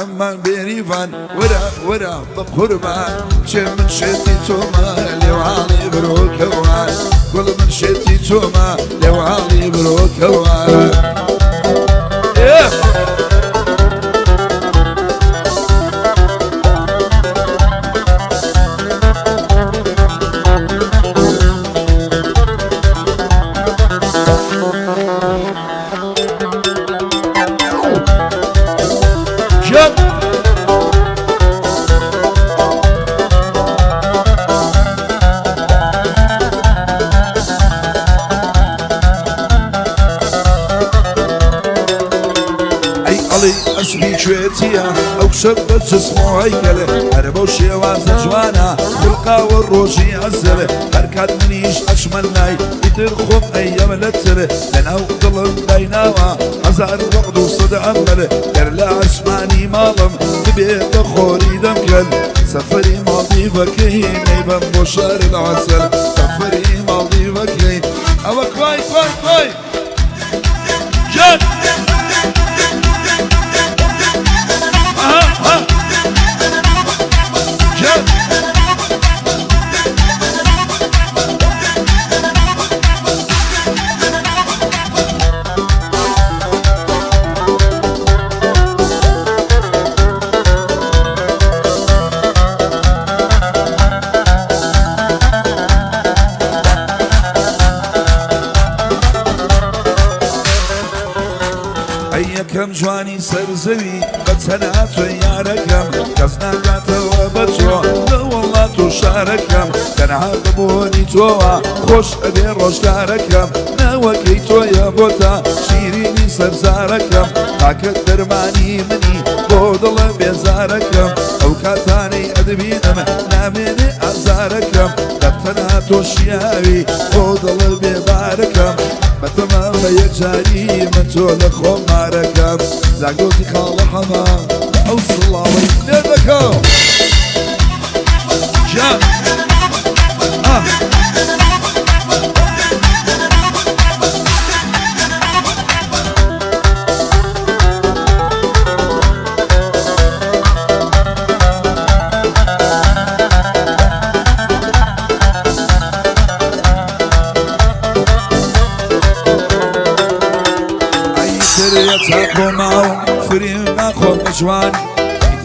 أمان بيريفان ورا بقربان شي من شتي توما لو عالي بروك وان كل من شتي توما لو عالي بروك وان اسمي شويتيا او شبت جسمو هيكله هربو شيوازة جوانا خلقا والروشي عزله هركاد منيش اشملناي يترخم ايام لتله لناو ظلم بيناوا هزار وقت وصد عمله يرلا اسماني مالم ببيت خوري دمكل سفري ماضي بكين نيبن بشار العسل سفري ماضي بكين او كواي كواي كواي جد كم جواني سرزوي بتنات وياركم كزنا قاتوا بتوا لو والله تشاركم كان عاقبوني توا خوش ابي روشاركم نوكيتو يا بوتا شيريني سرزاركم تاكد درماني مني بودل بيزاركم او كاتاني ادبينم نامني ازاركم بتنات وشياوي بودل بيباركم متما يجاري من تول خماركم زعقوتي خال حما اوصل الله وينكم جا تاكو معهم فريم ناخو مجواني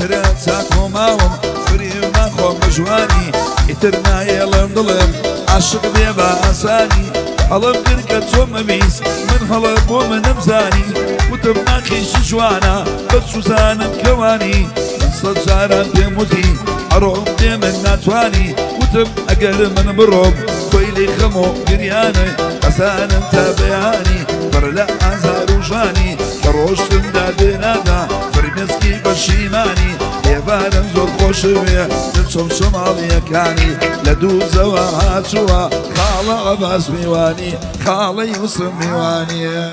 يتر تاكو معهم فريم ناخو مجواني يترنا يلم ظلم عاشق بيبا اساني هلم قرقة مبيس من هلب ومن مزاني وتبنا خيش جوانا بس وزانم كواني من صجارة بيموتي عروم دي من ناتواني وتب اقل من بروم كويلي خمو قرياني اسان انت بياني برلا ازار وجاني روش دادنادا فرمسكي بشيماني يفارن زور خوشوية نتشم شمالية كاني لدوز وهاتوا خالة عباس ميواني خالة يوسف ميواني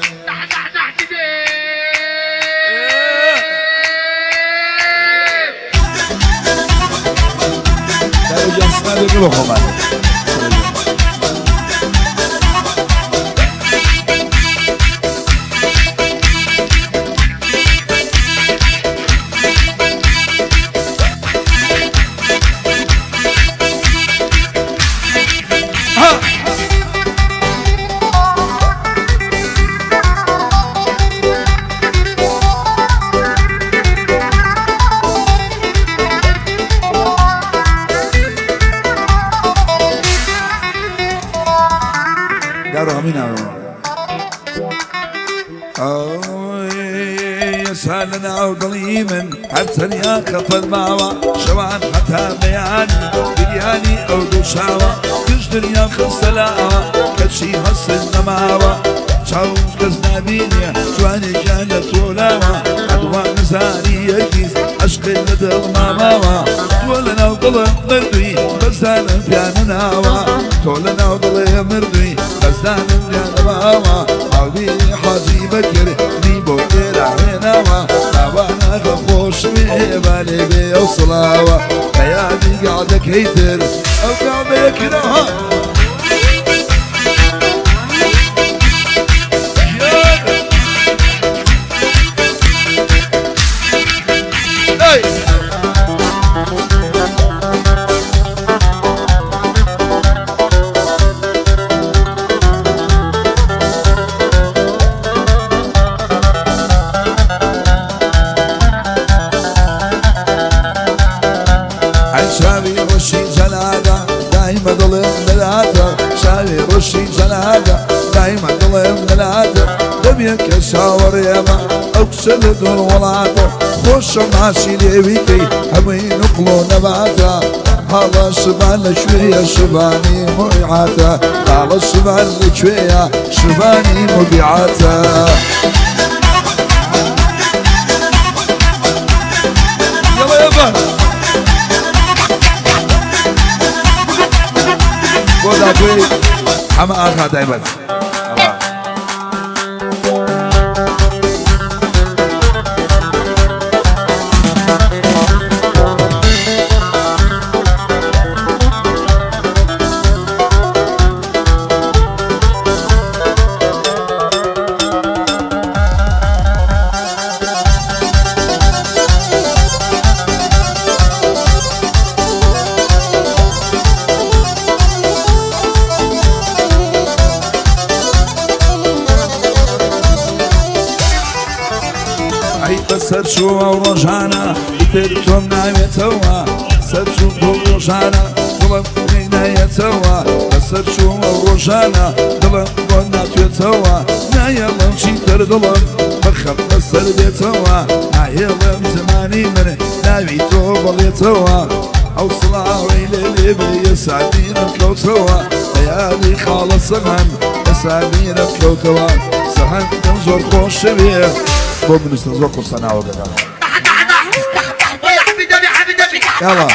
سالنا وضليمن حتى يا خفض معوا شوان حتى بياني بلياني او دوشاوا تجدر يا خسلاوا كشي حسن معوا شاوش كزنا بينيا جواني جانت ولاوا عدوان زاني يكيس عشق لدل ماماوا تولنا وضل مردوي بزدان بيان ناوا تولنا وضل مردوي بزدان بيان ناوا عودي حاجي بكر نيبو تيرعيناوا وانا خوش بالي بيوصلاوا حياتي قاعدك هيتر او قاعدك نها دايما ظلم للاته دميك شاور يما اقصد دور ولاته خوش ماشي ليبيكي همي نقلو نباته هلا شبان شوية شباني مبيعاته هلا شبان شوية شباني مبيعاته يلا يابا قولا كوي حما آخا دايما سرشو ورجعنا يتركم نايتوا سرشو ورجعنا ظلم نايتوا سرشو ورجعنا ظلم نايتوا نايلم شي تردلم بخم بسر بيتوا نايلم زماني من نايتو بليتوا او صلاوي للي بيسعدين بكوتوا ليالي خالص هم يسعدين بكوتوا سهن نزور خوش بيه بوم نستنزور قرصنا وقدام يلا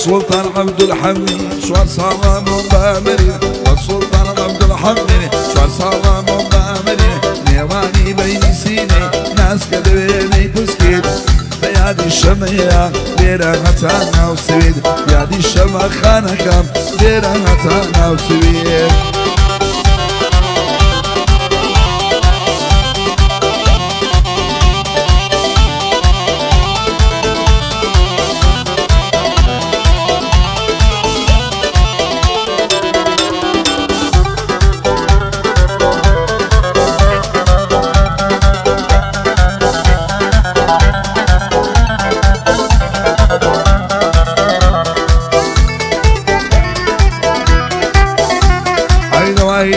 سلطان عبد الحميد شوار صالام وبامري والسلطان عبد الحميد شوار صالام وبامري نيواني بين سيني ناس كدويني بسكيت بيادي الشمية بيرا هتانا وسويد بيادي الشمع خانكم بيرا هتانا وسويد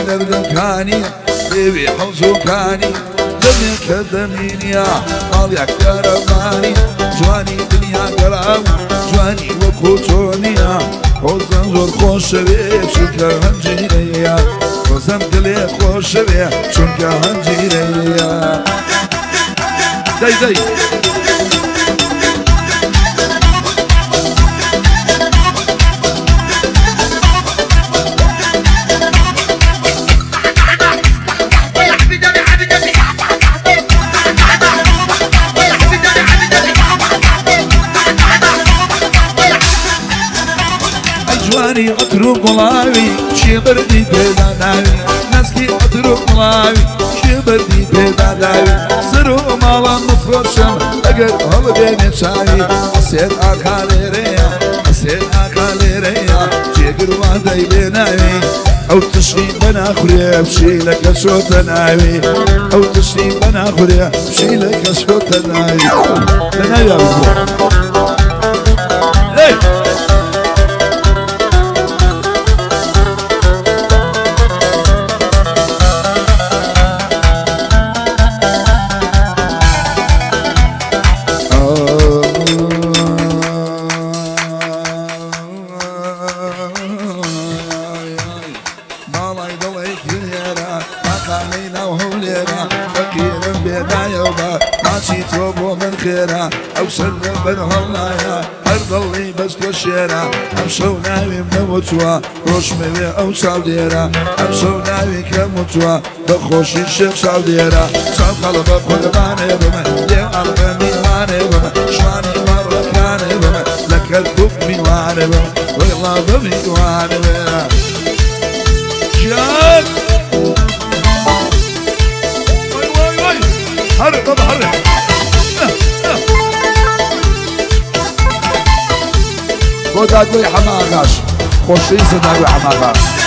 دردكاني بيبي حوزوكاني دمك دمينيا ماليك يا رماني جواني دنيا قرام جواني وكوتونيا حوزن زور خوش بيه شنكا هنجيريا حوزن دلي خوش بيه شنكا هنجيريا داي داي اترك ملاوي شبردي بدا داوي ناسكي اترك ملاوي شبردي بدا داوي سرو مالا مفرشم اگر هل بين شاوي اسير اكاليريا اسير اكاليريا جيگر وادي بناوي او تشري بنا خريا بشي لك شو تناوي او تشري بنا خريا بشي لك شو تناوي تناوي يا او سلم برهلايا هرضلي بس كشيرا امشو ناوي منوتوا روش مبي او سعوديرا امشو ناوي كموتوا بخوش الشيخ سعوديرا صار قلبك قلباني بما يا قلبي واني بما شواني مرة كاني بما لك الكفمي واني بما والله بمي واني بما جان حرك طب حرك خدا دوی حماقاش خوشی صدای حماقاش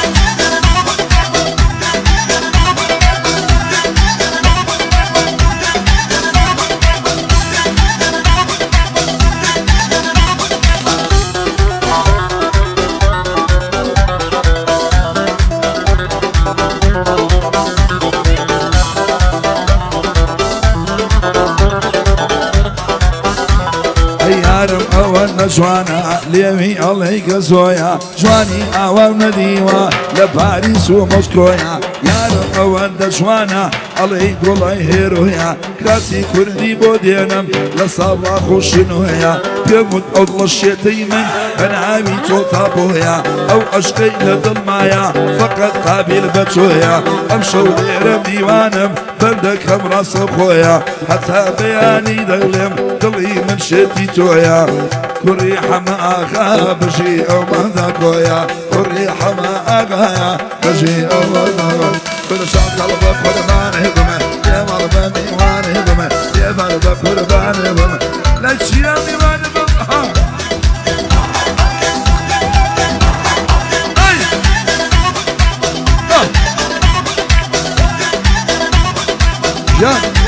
جوانا ليوي الله يقزويا جواني أول نديوة لباريس وموسكويا يا رب أول جوانا الله يقول هيرويا كراسي كردي بودينم لصابا خوشنويا بيموت أضل الشيطي من أنا عامي توطابويا أو أشقي لضلمايا فقط قابل بتويا أمشو ديرم ديوانم بردك هم راس خويا حتى بياني دلم دلي من شتي تويا كوري حما أغا بجي أو مذاكويا كوري حما أغا بجي أو مذاكويا كل شعب قلبه قربان هدمه يا مربى ميوان هدمه يا مربى قربان هدمه لا تشيا ميوان هدمه يا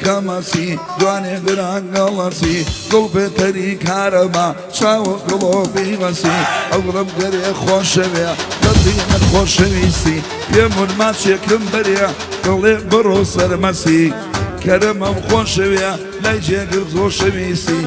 كماسي جواني دران قلسي قلبي تريك هرما شاو قلوبي غسي أغرب قري خوش بيا قلبي من خوش بيسي بيمون ما شكرم بريا قلبي بروس المسي كرم خوش بيا لا يجي قرزوش بيسي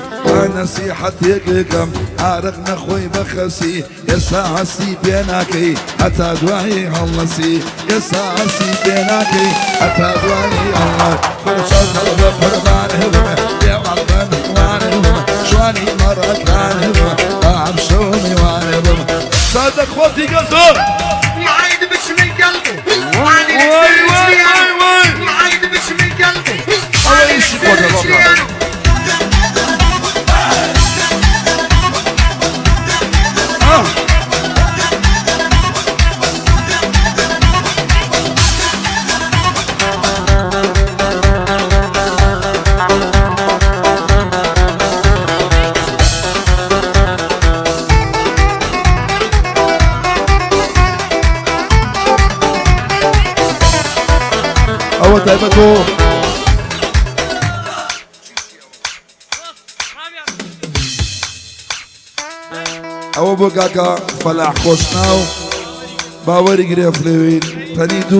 نصيحتك كم عارق نخوي بخسي يا ساسي بيناكي حتى دواهي هلسي يا ساسي بيناكي حتى دواهي الله كل شغل بقربان هدمه يا مربان وان هدمه شواني مرة كان هدمه عمشوني وان هدمه صادق خوتي قصر معايد بش من قلبي معايد بش من قلبي أول شيء قلت أول تايمتو أول بوكاكا فلاح خوشناو باوري قريف لوين تاني $2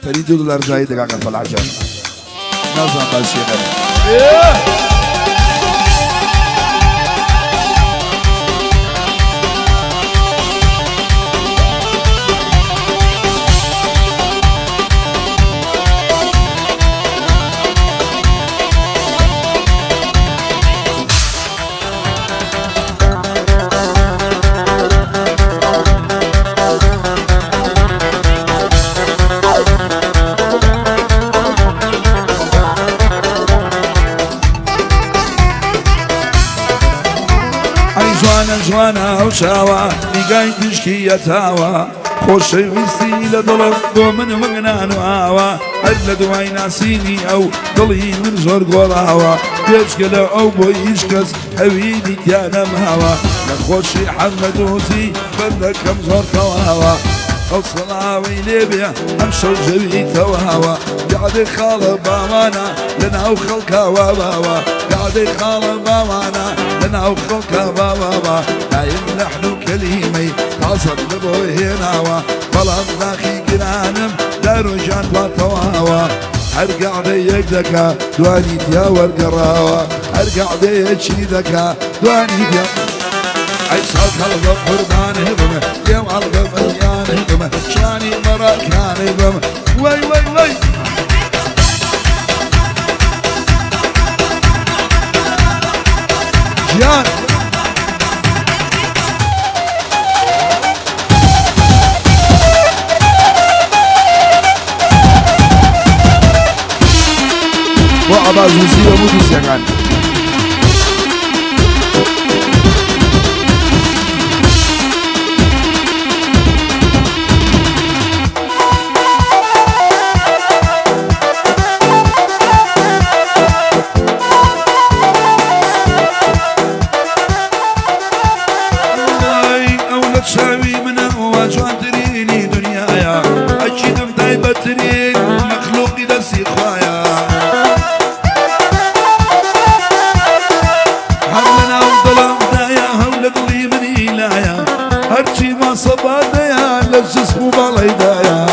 تاني $2 زايد كاكا فلاح جانا نازم باشينا جوانا وشاوا نقاي تشكي يتاوا خوش ويستي لدلب دو من مغنان وآوا هل دواي ناسيني أو دلي من زور قولاوا بيشكل أو بويشكس حويني تيانا مهوا لخوشي حمدوسي بردك كم زور كواوا الصلاوي ليبيا أمشو جبي توهوا قاعد خالب باوانا لنا وخلقا واباوا قاعد خالب باوانا لنا وخلقا واباوا دايم لحن كليمي تصل لبوي هناوا بلان داخي قرانم دارو جان باتواوا هر قاعد يقدكا دواني تياور قراوا هرقع بيتشي ذكا دواني بيا أي صوت هلقم قرباني بما يوم هلقم ملياني بما شاني مراكاني بما وي وي وي جيان وعباز وزير ومدوس يا كان شاوي من واجوان تريني دنيايا أكيد مطيبة ترين مخلوقي دسي خوايا حملنا وظلام دايا هولد لي من إيلايا هرشي ما صبا دايا للجسم بالي دايا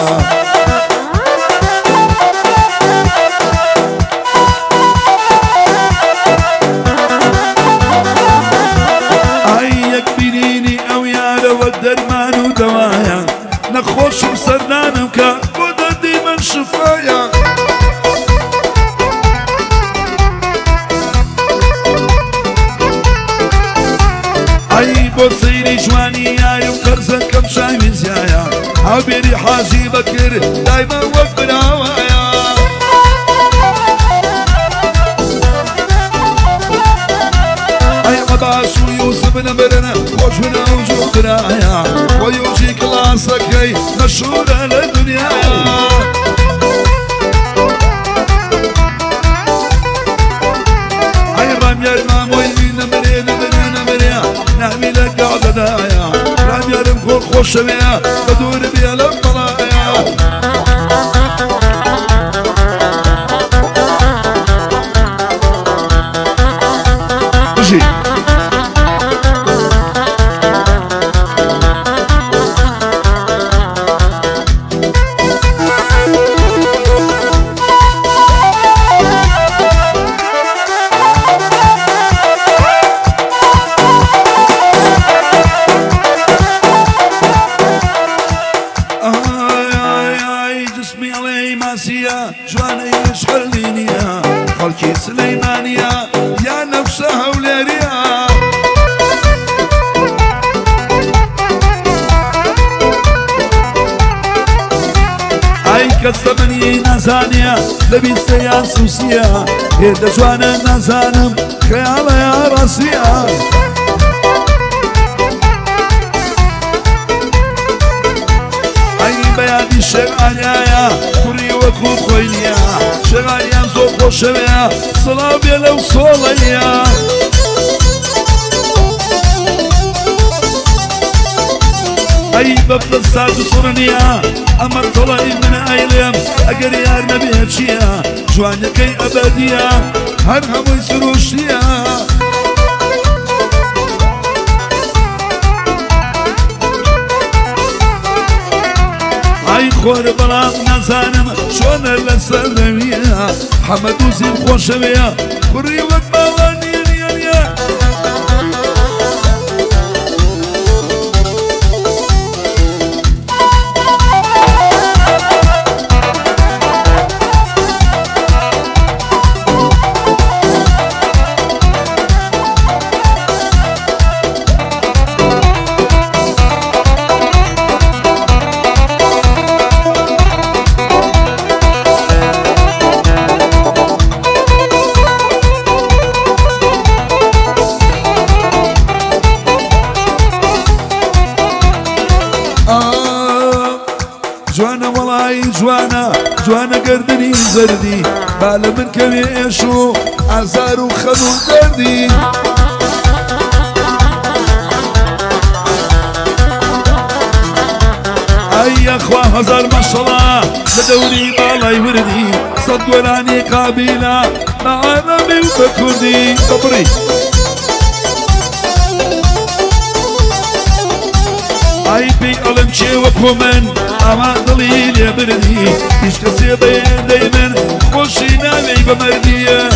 درمان ودوايا نخوش بسرنانم كا ودردي من شفايا اي بصيري جواني يا وكرزن كم شاي زيايا عبيري حاجي بكر دايما وقت هوايا اي عباس ويوسف نمرنا خوش من وجود رايا ويوجي كلاسكي مشهور على الدنيا اي رام يا المام وين نمري نعمي لك قاعدة دايا رام يا رمخور خوش بيا بدور بيا للطلايا جواني يشغل دينيا خلقي سليمانيا يا نفسها وليريا اي كالثمني نازانيا لبيس يا سوسيا هيدا جوانا نازانم خيالة يا راسيا اي بيادي شغاليا كوري وكو خوينيا شغاليا زو خوشويا صلابيا لو صوليا اي بفضل ساد صرنيا امر طلعي من ايلم اقر يا نبي هتشيا جوانيا كي ابديا هر همو يسروشيا اي خور بلاغ نزانم شون لسلميا حمد وزين خوشويا كوري وكبالاني يا جوانا والله جوانا قردني زردي بالا من كويشو عزار وخلو دردي اي اخوة هزار ما شاء الله لدوري بالاي وردي صدوراني قابلة معربي وبكردي صبري اي بي علم شي وبكمن اما دليل يا بردي ايش كسي دايما خوشي نامي بمردية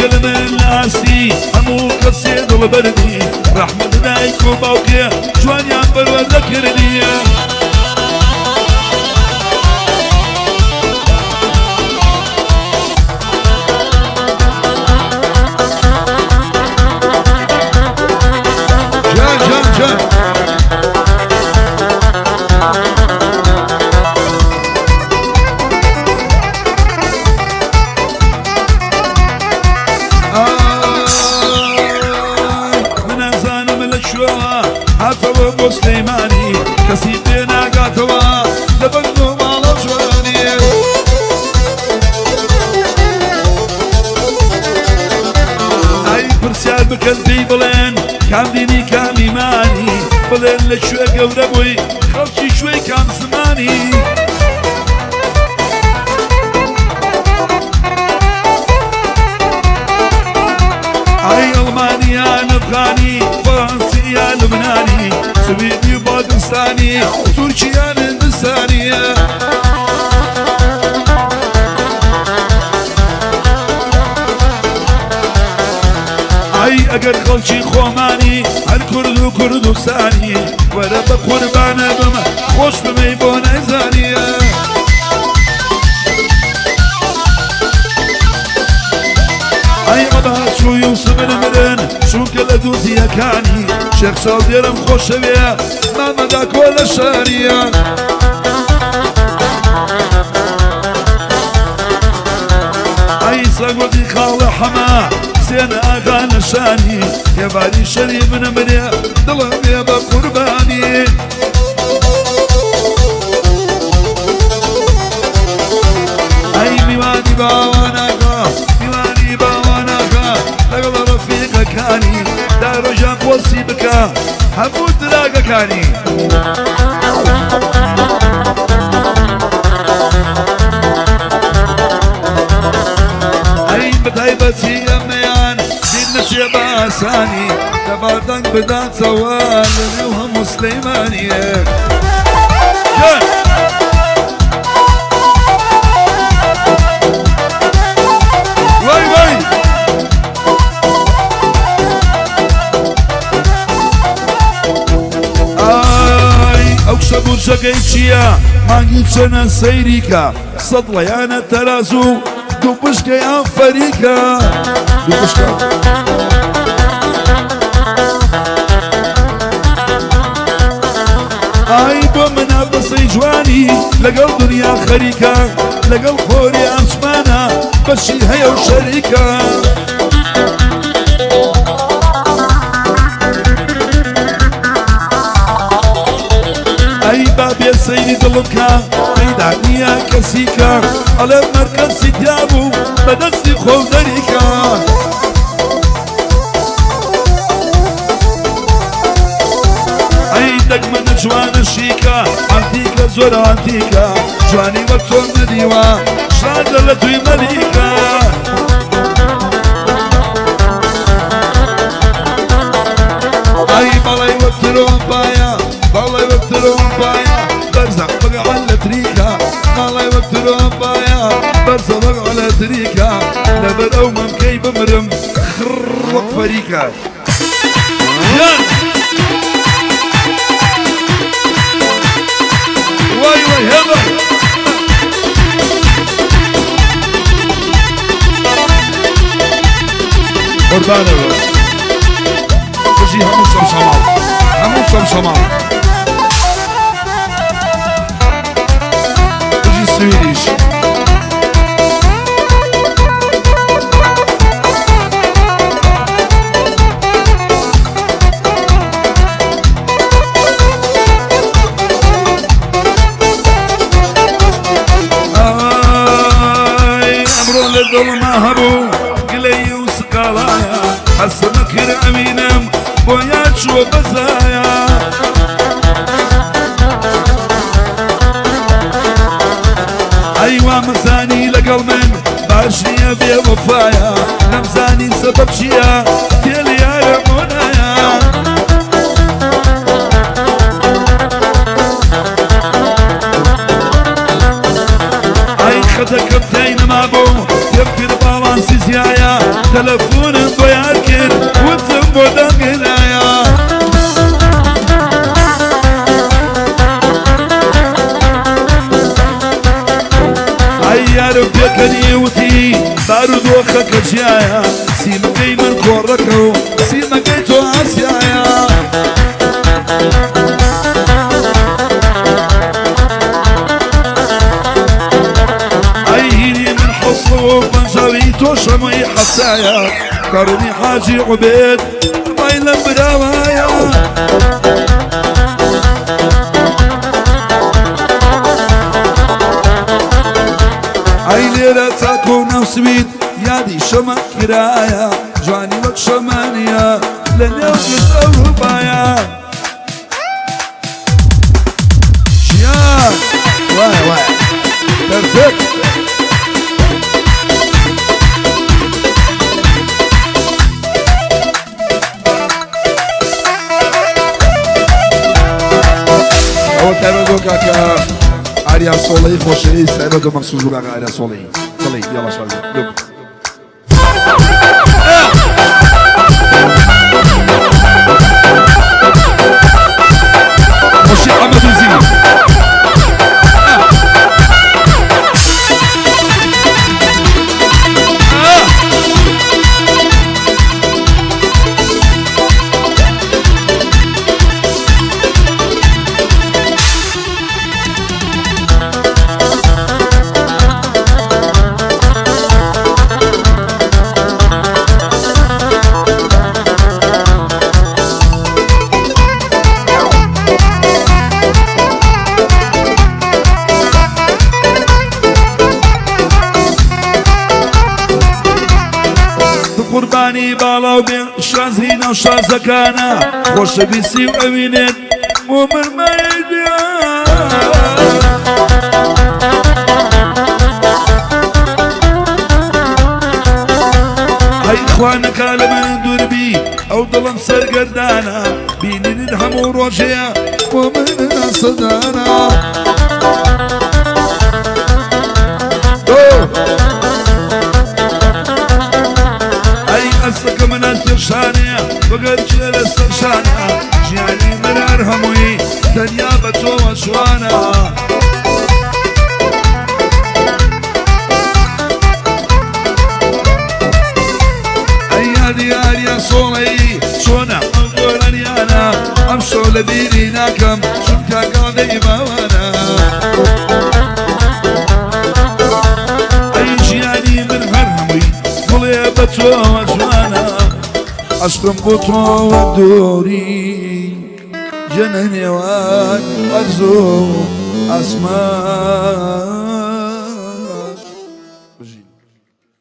دل من ناسی همو کسی دل بردی رحمت دایک و باوکی جوانیان برورده کردی سليماني كسي بينا قاتوا لبنو مالا جواني اي برسال بكنتي بلين كام ديني كام ايماني بلين لشوي قوربوي خلشي شوي كام زماني اي المانيا نبغاني فرنسيا لبناني سويدي باكستاني تركيا هندستانية اي اگر خلشي خوماني هالكرد وكردستاني ورا بقربانه بما خوش بمي بونه زانية اي غدا شو يوسف المدن شو كل دوزي كاني شيخ سعودي رم خوش بيا ما مداك ولا شارية اي ساقودي خال حما سين اغا نشاني يا بالي شريف نمري ضلم يا بقرباني اي ميواني باواناكا ميواني باواناكا لقل رفيق كاني دار جاب وصي بكا همو دراغا كاني اي بتايبتي يميان دين نشيب اساني تبادن بدان سوال اليوم سليماني واي واي أوكسا برجا قيتشيا مانجي تشنا سيريكا صدلا يانا ترازو دوبشكا يا فريكا دوبشكا اي بمنا بصي جواني لقل دنيا خريكا لقل خوري عشمانا بشي هيا وشريكا اي بابي سيدي دلمكا ميدانيا كسيكا على مركز سيتيابو بدستي خوف دريكا اي دقمنا جوانا شيكا عانتيكا زورا عانتيكا جواني وقتون نديوا شاد للتوي مليكا اي بالاي وقتلون بايا بالاي وقتلون بايا برزق بقى على تريكا بالاي وقتلون بايا برزق بقى على تريكا نبر او ممكي بمرم خرق فريكا واي واي هذا قربانه تجي همو شمشمال همو شمشمال تجي سويديش ما هبو قلي وسقالايا حسنك رامينم بويات شو بزايا ايوا مزاني لقل من باشية بي وفايا نمزاني سبب شيا تيلي يا رمونايا اي خدك بتين ما بو يبكر بالا فرانسيسيايا تلفون بياكل وتم ودقنايا عيار بيكني وتي بارود وخك جايا سيما جاي من كوركو سيما جاي تو اسيايا عيني من حصو بنجاويتو شمي حسايا كرني حاجي عبيد بايلم براوايا عيلي تاكونا وسويد يادي شما كرايا جواني وك شمانيا لنيو يزوه بايا شيان واي بيرفكت اول تابع كاكا عاريا صولي خوشي سعيدك مخصوص بقى عاريا صولي صلي يلا شباب لوك مشي حمد وزير قرباني بالاو بين شازينا وشازكانا خوش بيسي وأمينين مؤمن ما يديان هاي إخوانك لما ندور بي أو ضلن سرقردانا بيني ندهم وروجيا مؤمننا صدانا أسك من السرشانية بقر جيل السرشانية جياني من أرهموي دنيا بتو وشوانا أيادي يا صولي شونا أقول أنا أمشو لديني ناكم شمكا قاضي باوانا أي جياني من أرهموي قولي بتو وشوانا عشقم بطو ودوري جنن يوان أرزو أسمان